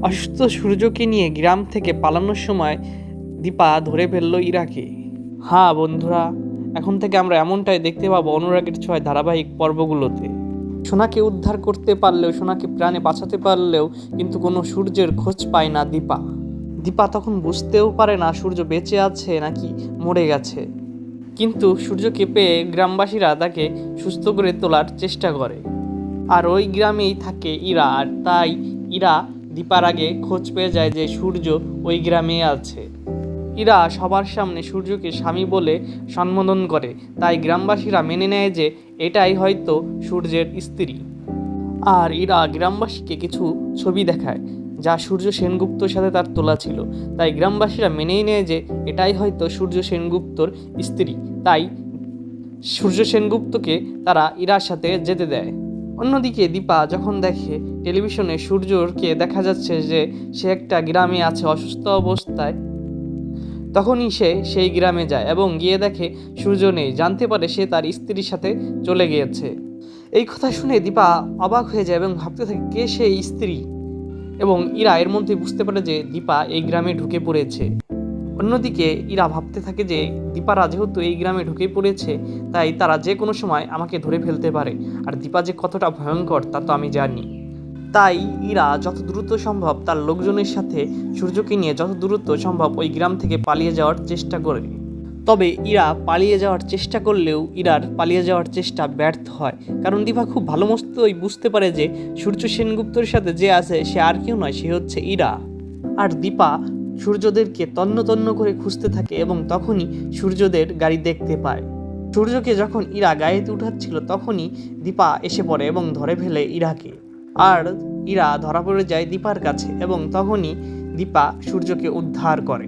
অসুস্থ সূর্যকে নিয়ে গ্রাম থেকে পালানোর সময় দীপা ধরে ফেলল ইরাকে। হ্যাঁ বন্ধুরা, এখন থেকে আমরা এমনটাই দেখতে পাবো অনুরাগের ছোঁয়া ধারাবাহিক পর্বগুলোতে। সোনাকে উদ্ধার করতে পারলেও, সোনাকে প্রাণে বাঁচাতে পারলেও কিন্তু কোনো সূর্যের খোঁজ পায় না দীপা। দীপা তখন বুঝতেও পারে না সূর্য বেঁচে আছে নাকি মরে গেছে। কিন্তু সূর্যকে পেয়ে গ্রামবাসীরা তাকে সুস্থ করে তোলার চেষ্টা করে। আর ওই গ্রামেই থাকে ইরা, আর তাই ইরা দীপার আগে খোঁজ পেয়ে যায় যে সূর্য ওই গ্রামে আছে। ইরা সবার সামনে সূর্যকে স্বামী বলে সম্বোধন করে, তাই গ্রামবাসীরা মেনে নেয় যে এটাই হয়তো সূর্যের স্ত্রী। আর ইরা গ্রামবাসীকে কিছু ছবি দেখায় যা সূর্য সেনগুপ্তর সাথে তার তোলা ছিল, তাই গ্রামবাসীরা মেনেই নেয় যে এটাই হয়তো সূর্য সেনগুপ্তর স্ত্রী। তাই সূর্য সেনগুপ্তকে তারা ইরার সাথে যেতে দেয়। অন্যদিকে দীপা যখন দেখে টেলিভিশনে সূর্যকে দেখা যাচ্ছে যে সে একটা গ্রামে আছে অসুস্থ অবস্থায়, তখনই সে সেই গ্রামে যায় এবং গিয়ে দেখে সূর্য নেই। জানতে পারে সে তার স্ত্রীর সাথে চলে গিয়েছে। এই কথা শুনে দীপা অবাক হয়ে যায় এবং ভাবতে থাকে কে সেই স্ত্রী, এবং ইরা এর মধ্যে বুঝতে পারে যে দীপা এই গ্রামে ঢুকে পড়েছে। অন্যদিকে ইরা ভাবতে থাকে যে দীপারা যেহেতু এই গ্রামে ঢুকে পড়েছে, তাই তারা যে কোনো সময় আমাকে ধরে ফেলতে পারে, আর দীপা যে কতটা ভয়ঙ্কর তা তো আমি জানি। তাই ইরা যত দ্রুত সম্ভব তার লোকজনের সাথে সূর্যকে নিয়ে যত দ্রুত সম্ভব ওই গ্রাম থেকে পালিয়ে যাওয়ার চেষ্টা করে। তবে ইরা পালিয়ে যাওয়ার চেষ্টা করলেও ইরার পালিয়ে যাওয়ার চেষ্টা ব্যর্থ হয়, কারণ দীপা খুব ভালো মতোই বুঝতে পারে যে সূর্য সেনগুপ্তর সাথে যে আছে সে আর কেউ নয়, সে হচ্ছে ইরা। আর দীপা সূর্যদেরকে তন্ন তন্ন করে খুঁজতে থাকে এবং তখনই সূর্যদের গাড়ি দেখতে পায়। সূর্যকে যখন ইরা গাড়িতে উঠাচ্ছিল তখনই দীপা এসে পড়ে এবং ধরে ফেলে ইরাকে। আর ইরা ধরা পড়ে যায় দীপার কাছে এবং তখনই দীপা সূর্যকে উদ্ধার করে।